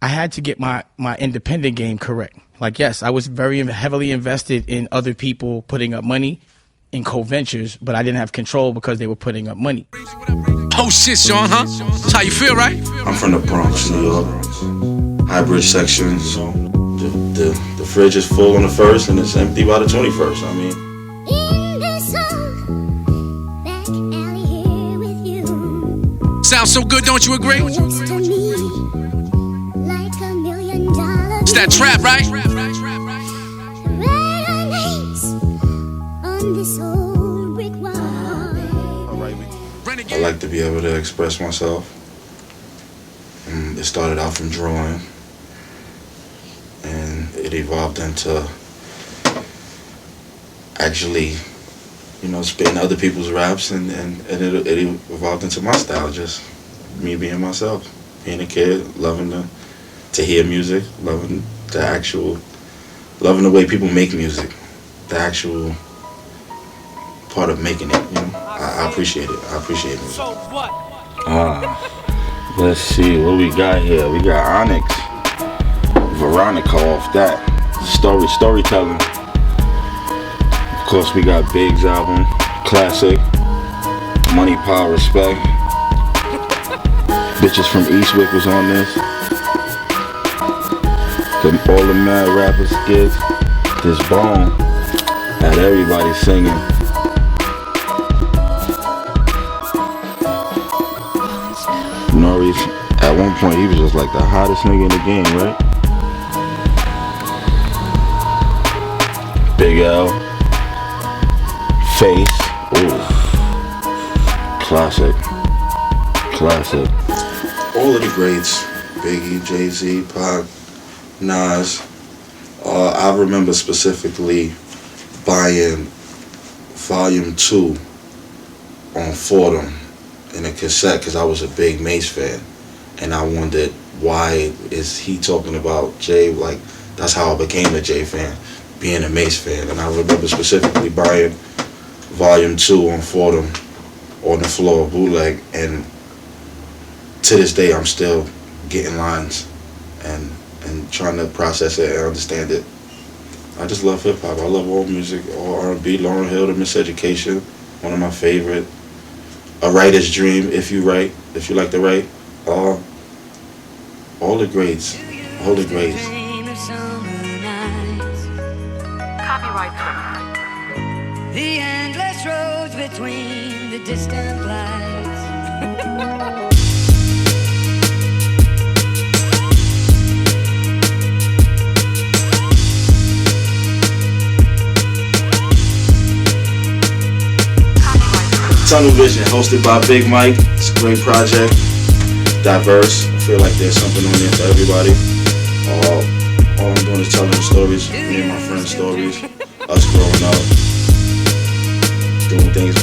I had to get my independent game correct. Like, yes, I was very heavily invested in other people putting up money in co-ventures, but I didn't have control because they were putting up money. Oh shit, Sean, huh? That's how you feel, right? I'm from the Bronx, New York. Highbridge section, so the fridge is full on the first and it's empty by the 21st. I mean, sounds so good, don't you agree? It's that trap, right? I like to be able to express myself. It started out from drawing, and it evolved into actually, spitting other people's raps, and it evolved into my style, just me being myself, being a kid, loving to hear music, loving the way people make music, the actual part of making it. I appreciate it. I appreciate music. So what? Let's see what we got here. We got Onyx, Veronica off that. Storytelling. Of course, we got Big's album, classic. Money, Power, Respect. Bitches from Eastwick was on this. All the mad rappers skits. This Bone had everybody singing. Norris, at one point, he was just like the hottest nigga in the game, right? Big L, Face, ooh, classic. All of the greats, Biggie, Jay-Z, Pac, Nas. I remember specifically buying Volume 2 on Fordham in a cassette because I was a big Mace fan, and I wondered why is he talking about Jay. Like, that's how I became a Jay fan, being a Mace fan. And I remember specifically buying Volume 2 on Fordham on the floor, bootleg, and to this day I'm still getting lines and trying to process it and understand it. I just love hip hop. I love all music, all R&B. Lauryn Hill, The Miseducation, one of my favorite. A Writer's Dream, if you like to write, all the greats, all the greats. Copyright free. The endless roads between the distant lights. Tunnel Vision, hosted by Big Mike. It's a great project, diverse. I feel like there's something on there for everybody. All I'm doing is telling the stories, me and my friends' stories, us growing up, doing things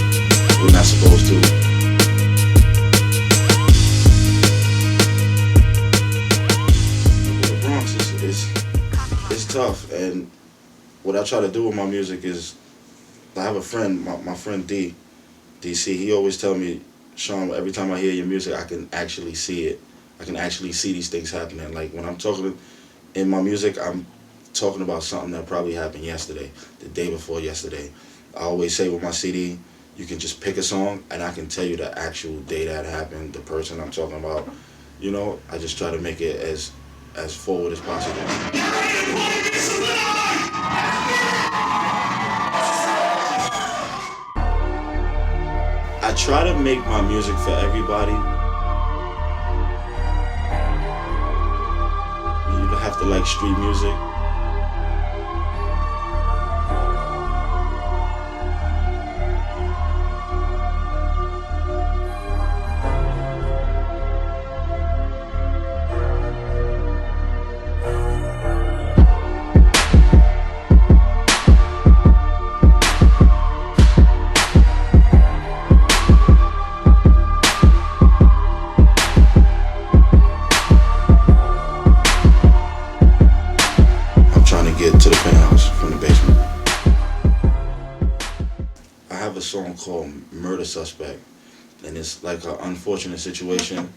we're not supposed to. The Bronx is tough, and what I try to do with my music is, I have a friend, my friend DC, he always tell me, Sean, every time I hear your music, I can actually see it. I can actually see these things happening. Like, when I'm talking in my music, I'm talking about something that probably happened yesterday, the day before yesterday. I always say with my CD, you can just pick a song and I can tell you the actual day that happened, the person I'm talking about. I just try to make it as forward as possible. I try to make my music for everybody. You don't have to like street music. To the penthouse from the basement. I have a song called Murder Suspect, and it's like an unfortunate situation,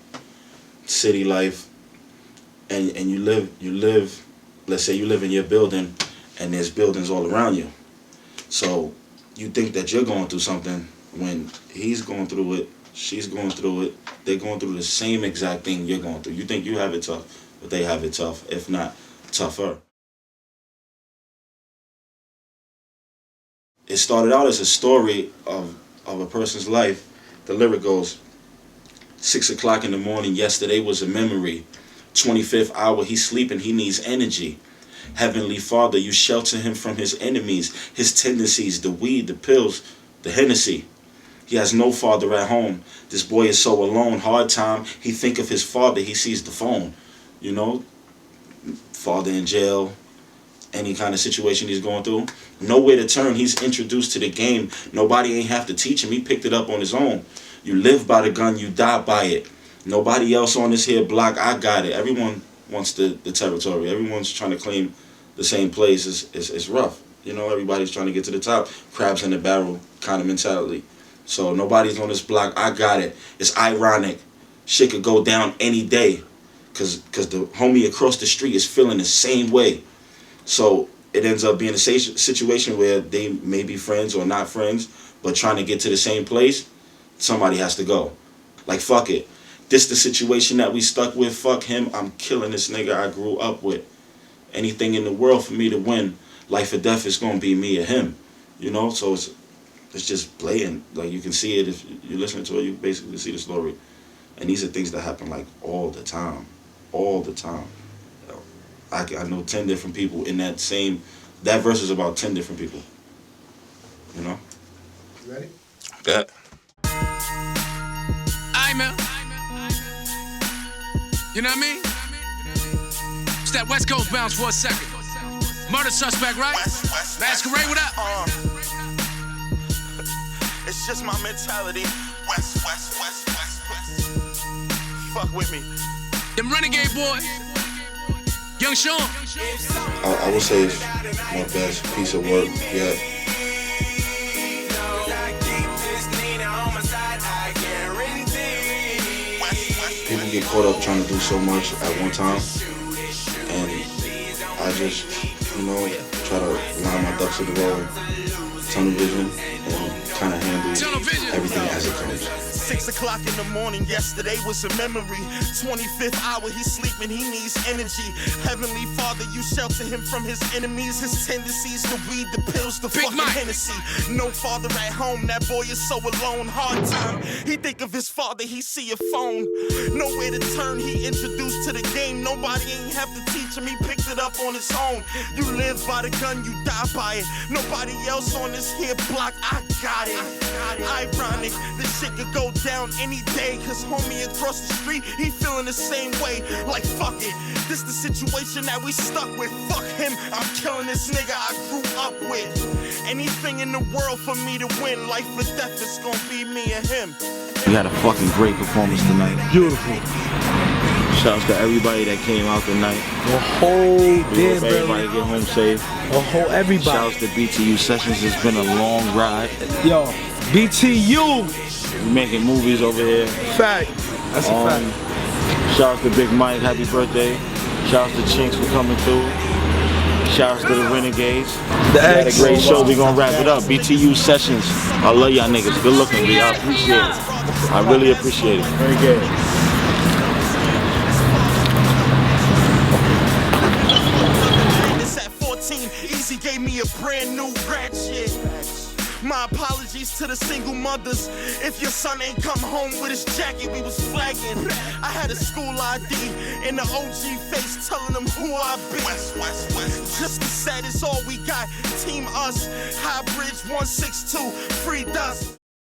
city life, and you live, let's say you live in your building and there's buildings all around you. So you think that you're going through something when he's going through it, she's going through it, they're going through the same exact thing you're going through. You think you have it tough, but they have it tough, if not tougher. It started out as a story of a person's life. The lyric goes, 6 o'clock in the morning, yesterday was a memory. 25th hour, he's sleeping, he needs energy. Heavenly Father, you shelter him from his enemies, his tendencies, the weed, the pills, the Hennessy. He has no father at home. This boy is so alone. Hard time, he think of his father, he sees the phone. You know, father in jail, any kind of situation he's going through. Nowhere to turn, he's introduced to the game. Nobody ain't have to teach him, he picked it up on his own. You live by the gun, you die by it. Nobody else on this here block, I got it. Everyone wants the territory. Everyone's trying to claim the same place. It's rough. You know, everybody's trying to get to the top. Crabs in the barrel kind of mentality. So nobody's on this block, I got it. It's ironic. Shit could go down any day. Cause the homie across the street is feeling the same way. So it ends up being a situation where they may be friends or not friends, but trying to get to the same place, somebody has to go. Like, fuck it. This the situation that we stuck with. Fuck him. I'm killing this nigga I grew up with. Anything in the world for me to win, life or death, is gonna be me or him. You know, so it's just blatant. Like, you can see it if you listen to it. You basically see the story. And these are things that happen like all the time. All the time. I know 10 different people in that verse is about 10 different people. You know? You ready? That. Aye, man. You know what I mean? It's that West Coast bounce for a second. Murder suspect, right? Masquerade, what up? It's just my mentality. West. Fuck with me. Them renegade boys. Young Sean. I would say it's my best piece of work yet. People get caught up trying to do so much at one time, and I just, try to line my ducks in a row, tunnel vision, and kind of handle everything as it comes. 6 o'clock in the morning, yesterday was a memory. 25th hour, he's sleeping, he needs energy. Heavenly Father, you shelter him from his enemies, his tendencies, the weed, the pills, the fucking Hennessy. No father at home, that boy is so alone. Hard time, he think of his father, he see a phone. Nowhere to turn, he introduced to the game. Nobody ain't have to teach him, he picked it up on his own. You live by the gun, you die by it. Nobody else on this here block, I got it. Ironic, this shit could go down any day, cause homie across the street, he feeling the same way. Like, fuck it, this the situation that we stuck with. Fuck him, I'm killing this nigga I grew up with. Anything in the world for me to win, life or death, it's gonna be me and him. We had a fucking great performance tonight. Beautiful. Shouts to everybody that came out tonight. The whole damn everybody get home safe. The whole everybody. Shouts to BTU Sessions. It's been a long ride. Yo, BTU. We making movies over here. Fact. That's a fact. Shouts to Big Mike. Happy birthday. Shouts to Chinks for coming through. Shouts to the Renegades. We had a great show. We gonna wrap it up. BTU Sessions. I love y'all niggas. Good looking, B. I appreciate it. I really appreciate it. Renegade. Easy gave me a brand new ratchet. My apologies to the single mothers. If your son ain't come home with his jacket, we was flagging. I had a school ID in the OG face telling them who I be. Just as sad as all we got. Team us, High Bridge 162, free dust.